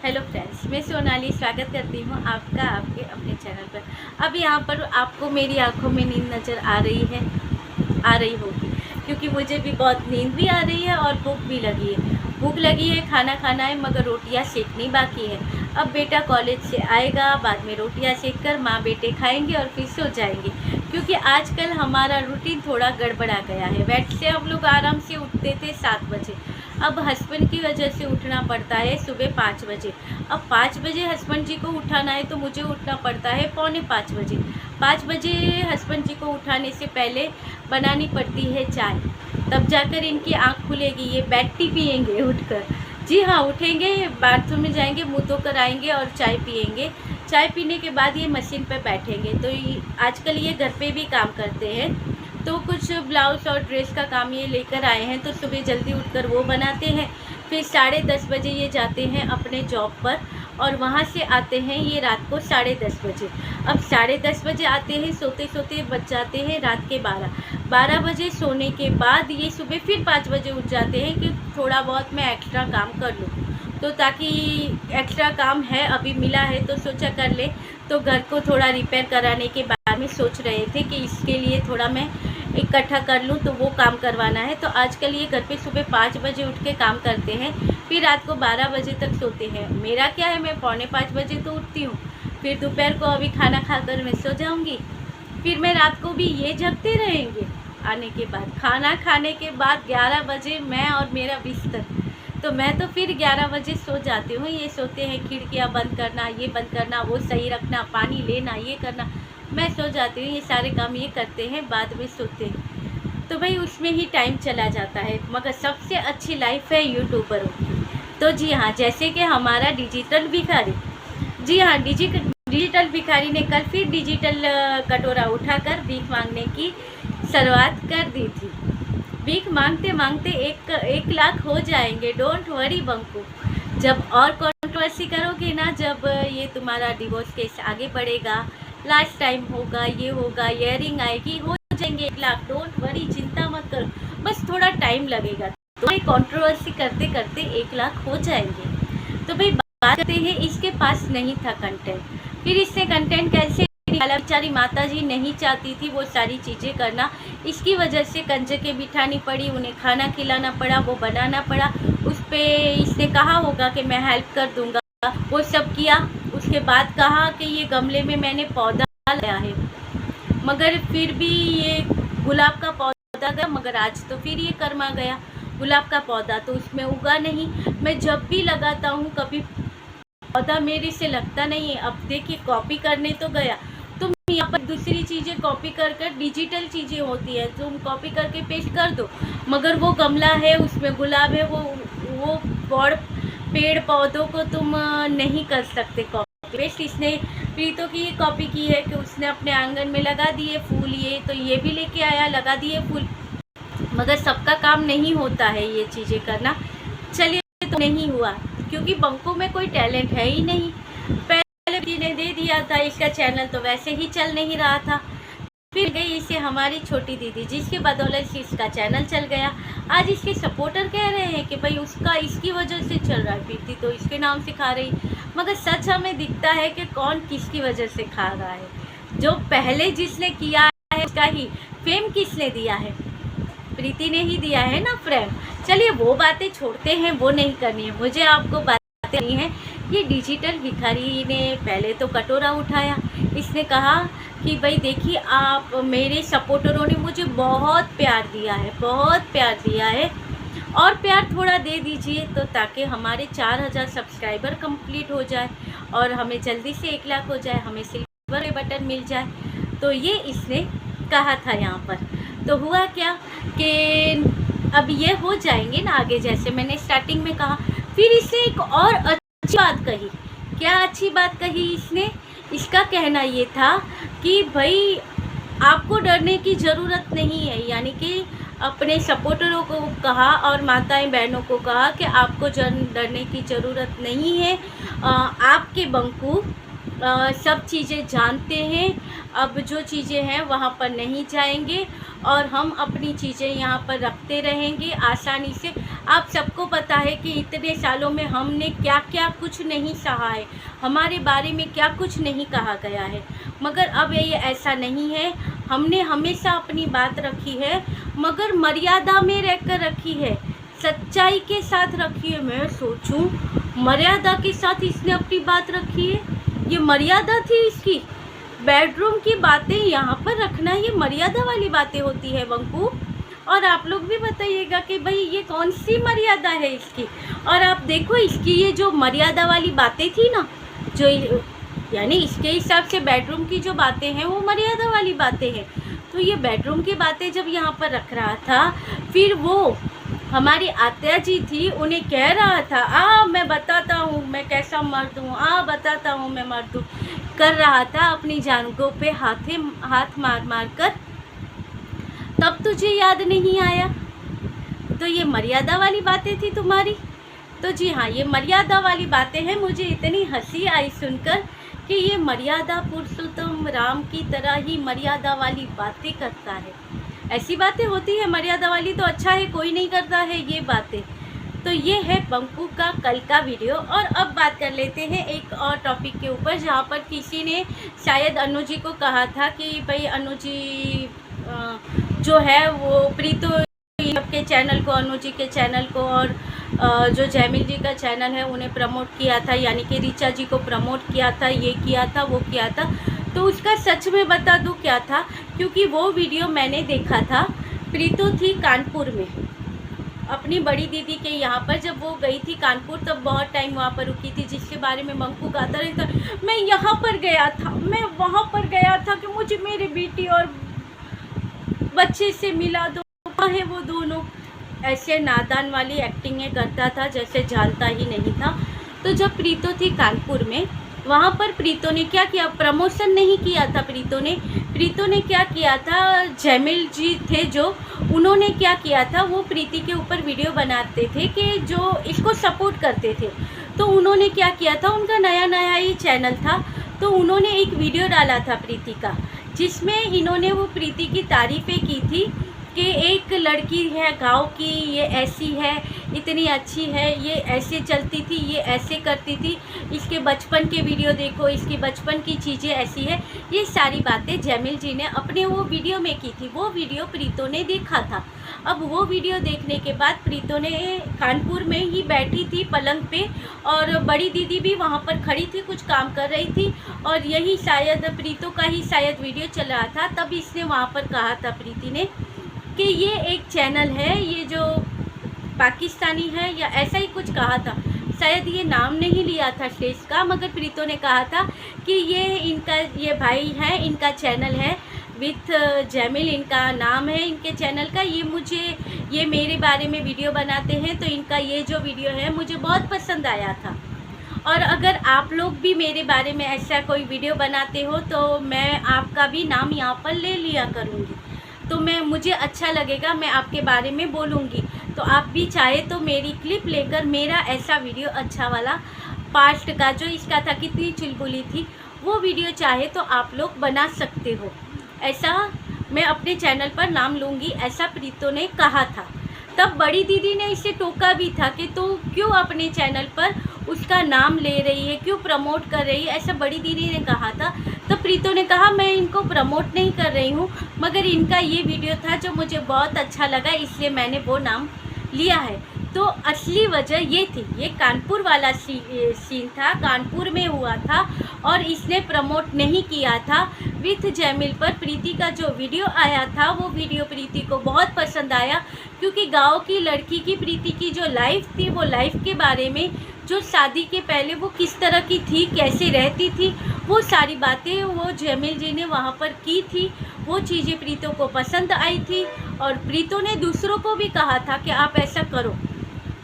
Hello friends, मैं सोनाली स्वागत करती हूँ आपका आपके अपने चैनल पर। अब यहाँ पर आपको मेरी आंखों में नींद नज़र आ रही होगी, क्योंकि मुझे भी बहुत नींद भी आ रही है और भूख लगी है, खाना खाना है, मगर रोटियाँ सेकनी बाकी है। अब बेटा कॉलेज से आएगा, बाद में रोटियाँ सेक कर माँ बेटे खाएंगे और फिर सो जाएंगे, क्योंकि आजकल हमारा रूटीन थोड़ा गड़बड़ा गया है। वैसे से हम लोग आराम से उठते थे 7 बजे, अब हस्बैंड की वजह से उठना पड़ता है सुबह 5 बजे। अब 5 बजे हस्बैंड जी को उठाना है तो मुझे उठना पड़ता है पौने 5 बजे। 5 बजे हस्बैंड जी को उठाने से पहले बनानी पड़ती है चाय, तब जाकर इनकी आँख खुलेगी, ये बेड टी पियेंगे उठकर। जी हाँ, उठेंगे, बाथरूम में जाएंगे, मुँह धोकर आएंगे और चाय पियेंगे। चाय पीने के बाद ये मशीन पर बैठेंगे। तो आजकल ये घर पे भी काम करते हैं, तो कुछ ब्लाउज और ड्रेस का काम ये लेकर आए हैं, तो सुबह जल्दी उठकर वो बनाते हैं। फिर 10:30 बजे ये जाते हैं अपने जॉब पर, और वहाँ से आते हैं ये रात को 10:30 बजे। अब 10:30 बजे आते हैं, सोते सोते बज जाते हैं रात के 12 बजे। सोने के बाद ये सुबह फिर 5 बजे उठ जाते हैं कि थोड़ा बहुत मैं एक्स्ट्रा काम कर लूँ, तो ताकि एक्स्ट्रा काम है अभी मिला है तो सोचा कर ले। तो घर को थोड़ा रिपेयर कराने के बारे में सोच रहे थे कि इसके लिए थोड़ा मैं इकट्ठा कर लूँ, तो वो काम करवाना है। तो आजकल ये घर पे सुबह 5 बजे उठ के काम करते हैं, फिर रात को 12 बजे तक सोते हैं। मेरा क्या है, मैं पौने 5 बजे तो उठती हूँ, फिर दोपहर को अभी खाना खाकर मैं सो जाऊँगी, फिर मैं रात को भी ये जगते रहेंगे। आने के बाद खाना खाने के बाद 11 बजे मैं और मेरा बिस्तर, तो मैं तो फिर 11 बजे सो जाती हूँ। ये सोते हैं, खिड़कियाँ बंद करना, ये बंद करना, वो सही रखना, पानी लेना, ये करना, मैं सो जाती हूँ। ये सारे काम ये करते हैं, बाद में सोते हैं, तो भाई उसमें ही टाइम चला जाता है। मगर सबसे अच्छी लाइफ है यूट्यूबरों की। तो जी हाँ, जैसे कि हमारा डिजिटल भिखारी, जी हाँ, डिजिटल भिखारी ने कल फिर डिजिटल कटोरा उठाकर भीख मांगने की शुरुआत कर दी थी। भीख मांगते मांगते 1 लाख हो जाएंगे, डोंट वरी बंकू। जब और कंट्रोवर्सी करोगे ना, जब ये तुम्हारा डिवोर्स केस आगे बढ़ेगा, लास्ट टाइम होगा, ये होगा, ईयरिंग आएगी, हो जाएंगे 1 लाख, डोंट वरी, चिंता मत करो, बस थोड़ा टाइम लगेगा। तो कंट्रोवर्सी करते करते 1 लाख हो जाएंगे। तो भाई बात करते हैं, इसके पास नहीं था कंटेंट, फिर इसने कंटेंट कैसे निकाला। बेचारी माता जी नहीं चाहती थी वो सारी चीज़ें करना, इसकी वजह से कंजकें बिठानी पड़ी, उन्हें खाना खिलाना पड़ा, वो बनाना पड़ा। उस पर इसने कहा होगा कि मैं हेल्प कर दूंगा, वो सब किया। उसके बाद कहा कि ये गमले में मैंने पौधा लगाया है, मगर फिर भी ये गुलाब का पौधा गया, मगर आज तो फिर ये कर्मा गया। गुलाब का पौधा तो उसमें उगा नहीं। मैं जब भी लगाता हूँ कभी पौधा मेरे से लगता नहीं है। अब देखिए, कॉपी करने तो गया, तुम यहाँ पर दूसरी चीज़ें कॉपी कर डिजिटल चीज़ें होती है, तुम कॉपी करके पेस्ट कर दो, मगर वो गमला है, उसमें गुलाब है, वो बड़ पेड़ पौधों को तुम नहीं कर सकते कॉपी पेस्ट। इसने प्रीतो की ये कॉपी की है कि उसने अपने आंगन में लगा दिए फूल, ये तो ये भी लेके आया, लगा दिए फूल, मगर सबका काम नहीं होता है ये चीज़ें करना। चलिए, तो नहीं हुआ, क्योंकि बंको में कोई टैलेंट है ही नहीं। पहले जी ने दे दिया था, इसका चैनल तो वैसे ही चल नहीं रहा था, फिर गई इसे हमारी छोटी दीदी, जिसके बदौलत से इसका चैनल चल गया। आज इसके सपोर्टर कह रहे हैं कि भाई उसका इसकी वजह से चल रहा है, प्रीति तो इसके नाम से खा रही, मगर सच हमें दिखता है कि कौन किसकी वजह से खा रहा है। जो पहले जिसने किया है उसका ही फेम किसने दिया है, प्रीति ने ही दिया है ना फ्रेंड। चलिए, वो बातें छोड़ते हैं, वो नहीं करनी है, मुझे आपको बातें नहीं है। ये डिजिटल भिखारी ने पहले तो कटोरा उठाया, इसने कहा कि भाई देखिए, आप मेरे सपोर्टरों ने मुझे बहुत प्यार दिया है, बहुत प्यार दिया है, और प्यार थोड़ा दे दीजिए, तो ताकि हमारे 4000 सब्सक्राइबर कंप्लीट हो जाए और हमें जल्दी से 1 लाख हो जाए, हमें सिल्वर बटन मिल जाए। तो ये इसने कहा था यहाँ पर। तो हुआ क्या कि अब ये हो जाएंगे ना आगे, जैसे मैंने स्टार्टिंग में कहा। फिर इसने एक और अच्छी बात कही। क्या अच्छी बात कही इसने? इसका कहना ये था कि भाई आपको डरने की ज़रूरत नहीं है, यानी कि अपने सपोर्टरों को कहा और माताएं बहनों को कहा कि आपको डरने की ज़रूरत नहीं है। आपके बंकू सब चीज़ें जानते हैं। अब जो चीज़ें हैं वहाँ पर नहीं जाएंगे और हम अपनी चीज़ें यहाँ पर रखते रहेंगे आसानी से। आप सबको पता है कि इतने सालों में हमने क्या क्या कुछ नहीं सहा है, हमारे बारे में क्या कुछ नहीं कहा गया है, मगर अब ये ऐसा नहीं है। हमने हमेशा अपनी बात रखी है, मगर मर्यादा में रहकर रखी है, सच्चाई के साथ रखी है। मैं सोचूं मर्यादा के साथ इसने अपनी बात रखी है, ये मर्यादा थी इसकी। बेडरूम की बातें यहाँ पर रखना ये मर्यादा वाली बातें होती है बंकू। और आप लोग भी बताइएगा कि भाई ये कौन सी मर्यादा है इसकी। और आप देखो इसकी ये जो मर्यादा वाली बातें थी ना, जो यानी इसके हिसाब से बेडरूम की जो बातें हैं वो मर्यादा वाली बातें हैं। तो ये बेडरूम की बातें जब यहाँ पर रख रहा था, फिर वो हमारी आत्या जी थी, उन्हें कह रहा था मैं बताता हूँ मैं कैसा मर्द हूँ, बताता हूँ मैं मर्द हूँ, कर रहा था अपनी जानों पे हाथ मार मार कर। तब तुझे याद नहीं आया? तो ये मर्यादा वाली बातें थी तुम्हारी। तो जी हाँ, ये मर्यादा वाली बातें हैं। मुझे इतनी हंसी आई सुनकर कि ये मर्यादा पुरुषोत्तम राम की तरह ही मर्यादा वाली बातें करता है। ऐसी बातें होती है मर्यादा वाली, तो अच्छा है कोई नहीं करता है ये बातें। तो ये है बंकू का कल का वीडियो। और अब बात कर लेते हैं एक और टॉपिक के ऊपर, जहाँ पर किसी ने शायद अनु जी को कहा था कि भाई अनु जी जो है वो प्रीतो के चैनल को, अनु जी के चैनल को और जो जैमिल जी का चैनल है उन्हें प्रमोट किया था, यानी कि ऋचा जी को प्रमोट किया था, ये किया था वो किया था। तो उसका सच में बता दूं क्या था, क्योंकि वो वीडियो मैंने देखा था। प्रीतो थी कानपुर में अपनी बड़ी दीदी के यहाँ पर, जब वो गई थी कानपुर तब बहुत टाइम वहाँ पर रुकी थी, जिसके बारे में बंकू गाता रहता, मैं यहाँ पर गया था, मैं वहाँ पर गया था कि मुझे मेरी बेटी और बच्चे से मिला दो, कहाँ है वो दोनों। ऐसे नादान वाली एक्टिंगें करता था जैसे जानता ही नहीं था। तो जब प्रीतो थी कानपुर में, वहाँ पर प्रीतो ने क्या किया, प्रमोशन नहीं किया था प्रीतो ने क्या किया था, जैमिल जी थे जो, उन्होंने क्या किया था, वो प्रीति के ऊपर वीडियो बनाते थे कि जो इसको सपोर्ट करते थे। तो उन्होंने क्या किया था, उनका नया ही चैनल था, तो उन्होंने एक वीडियो डाला था प्रीति का, जिसमें इन्होंने वो प्रीति की तारीफ़ें की थी कि एक लड़की है गांव की, ये ऐसी है, इतनी अच्छी है, ये ऐसे चलती थी, ये ऐसे करती थी, इसके बचपन के वीडियो देखो, इसकी बचपन की चीज़ें ऐसी है। ये सारी बातें जैमिल जी ने अपने वो वीडियो में की थी। वो वीडियो प्रीतो ने देखा था। अब वो वीडियो देखने के बाद प्रीतो ने कानपुर में ही बैठी थी पलंग पे, और बड़ी दीदी भी वहाँ पर खड़ी थी, कुछ काम कर रही थी, और यही शायद प्रीतो का ही शायद वीडियो चल रहा था। तब इसने वहाँ पर कहा था प्रीति ने कि ये एक चैनल है, ये जो पाकिस्तानी है या ऐसा ही कुछ कहा था, शायद ये नाम नहीं लिया था शेष का, मगर प्रीतो ने कहा था कि ये भाई हैं, इनका चैनल है विथ जैमिल, इनका नाम है इनके चैनल का, ये मेरे बारे में वीडियो बनाते हैं, तो इनका ये जो वीडियो है मुझे बहुत पसंद आया था। और अगर आप लोग भी मेरे बारे में ऐसा कोई वीडियो बनाते हो तो मैं आपका भी नाम यहाँ पर ले लिया करूँगी, तो मुझे अच्छा लगेगा, मैं आपके बारे में बोलूँगी। तो आप भी चाहे तो मेरी क्लिप लेकर मेरा ऐसा वीडियो अच्छा वाला पास्ट का, जो इसका था कितनी चुलबुली थी, वो वीडियो चाहे तो आप लोग बना सकते हो। ऐसा मैं अपने चैनल पर नाम लूँगी, ऐसा प्रीतो ने कहा था। तब बड़ी दीदी ने इसे टोका भी था कि तो क्यों अपने चैनल पर उसका नाम ले रही है, क्यों प्रमोट कर रही है, ऐसा बड़ी दीदी ने कहा था। तो प्रीतो ने कहा मैं इनको प्रमोट नहीं कर रही हूँ, मगर इनका ये वीडियो था जो मुझे बहुत अच्छा लगा, इसलिए मैंने वो नाम लिया है। तो असली वजह ये थी, ये कानपुर वाला सीन था, कानपुर में हुआ था, और इसने प्रमोट नहीं किया था। विथ जैमिल पर प्रीति का जो वीडियो आया था, वो वीडियो प्रीति को बहुत पसंद आया, क्योंकि गांव की लड़की की प्रीति की जो लाइफ थी, वो लाइफ के बारे में, जो शादी के पहले वो किस तरह की थी, कैसे रहती थी, वो सारी बातें वो जैमिल जी ने वहाँ पर की थी। वो चीज़ें प्रीतो को पसंद आई थी, और प्रीतो ने दूसरों को भी कहा था कि आप ऐसा करो,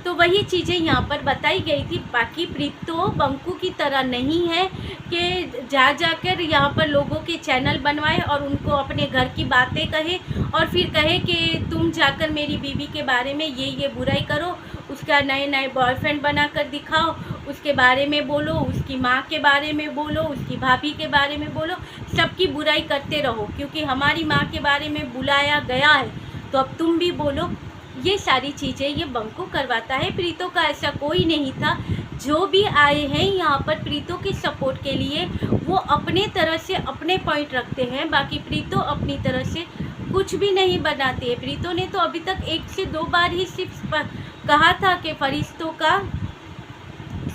तो वही चीज़ें यहाँ पर बताई गई थी। बाकी प्रीतो बंकू की तरह नहीं है कि जाकर यहाँ पर लोगों के चैनल बनवाए और उनको अपने घर की बातें कहे, और फिर कहे कि तुम जाकर मेरी बीवी के बारे में ये बुराई करो, उसका नए बॉयफ्रेंड बना कर दिखाओ, उसके बारे में बोलो, उसकी माँ के बारे में बोलो, उसकी भाभी के बारे में बोलो, सबकी बुराई करते रहो, क्योंकि हमारी माँ के बारे में बुलाया गया है तो अब तुम भी बोलो। ये सारी चीज़ें ये बंकू करवाता है। प्रीतो का ऐसा कोई नहीं था। जो भी आए हैं यहाँ पर प्रीतो के सपोर्ट के लिए, वो अपने तरह से अपने पॉइंट रखते हैं, बाकी प्रीतो अपनी तरह से कुछ भी नहीं बनाती है। प्रीतो ने तो अभी तक 1 से 2 बार ही सिर्फ कहा था कि फरिश्तों का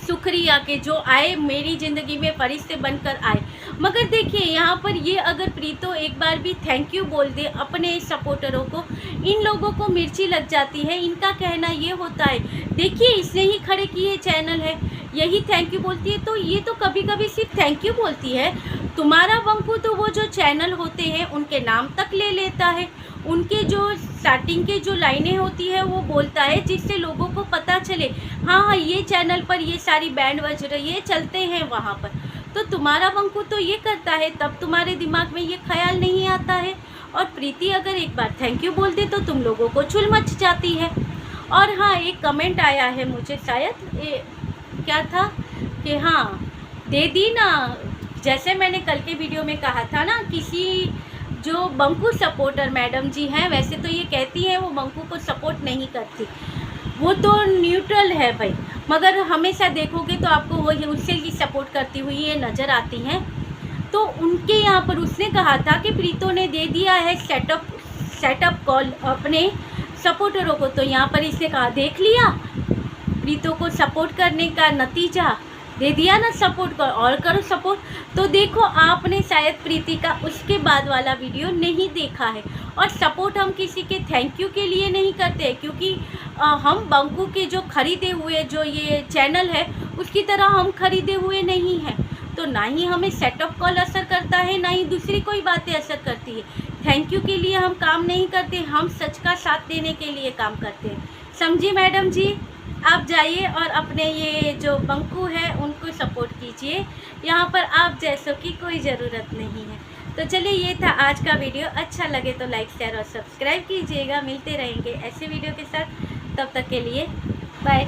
शुक्रिया के जो आए मेरी ज़िंदगी में फरिश्ते बनकर आए। मगर देखिए यहाँ पर ये अगर प्रीतो एक बार भी थैंक यू बोल दे अपने सपोर्टरों को, इन लोगों को मिर्ची लग जाती है। इनका कहना ये होता है, देखिए इसने ही खड़े किए चैनल है, यही थैंक यू बोलती है, तो ये तो कभी कभी सिर्फ थैंक यू बोलती है। तुम्हारा बंकू तो वो जो चैनल होते हैं उनके नाम तक ले लेता है, उनके जो स्टार्टिंग के जो लाइनें होती है वो बोलता है, जिससे लोगों को पता चले हाँ हाँ ये चैनल पर ये सारी बैंड बज रही है, चलते हैं वहाँ पर। तो तुम्हारा बंकू तो ये करता है, तब तुम्हारे दिमाग में ये ख्याल नहीं आता है। और प्रीति अगर एक बार थैंक यू बोल दे तो तुम लोगों को चुल मच जाती है। और हाँ, एक कमेंट आया है मुझे, शायद क्या था कि हाँ दे दी ना, जैसे मैंने कल के वीडियो में कहा था ना, किसी जो बंकू सपोर्टर मैडम जी हैं, वैसे तो ये कहती हैं वो बंकू को सपोर्ट नहीं करती, वो तो न्यूट्रल है भाई, मगर हमेशा देखोगे तो आपको वही उससे ही सपोर्ट करती हुई ये नज़र आती हैं। तो उनके यहाँ पर उसने कहा था कि प्रीतो ने दे दिया है सेटअप कॉल अपने सपोर्टरों को, तो यहाँ पर इसने कहा देख लिया प्रीतो को सपोर्ट करने का नतीजा, दे दिया ना सपोर्ट कर, और करो सपोर्ट। तो देखो आपने शायद प्रीति का उसके बाद वाला वीडियो नहीं देखा है। और सपोर्ट हम किसी के थैंक यू के लिए नहीं करते, क्योंकि हम बंकू के जो खरीदे हुए जो ये चैनल है उसकी तरह हम खरीदे हुए नहीं हैं। तो ना ही हमें सेटअप कॉल असर करता है, ना ही दूसरी कोई बातें असर करती है। थैंक यू के लिए हम काम नहीं करते, हम सच का साथ देने के लिए काम करते हैं। समझी मैडम जी? आप जाइए और अपने ये जो बंकू है उनको सपोर्ट कीजिए, यहाँ पर आप जैसों की कोई ज़रूरत नहीं है। तो चलिए ये था आज का वीडियो, अच्छा लगे तो लाइक शेयर और सब्सक्राइब कीजिएगा। मिलते रहेंगे ऐसे वीडियो के साथ, तब तक के लिए बाय।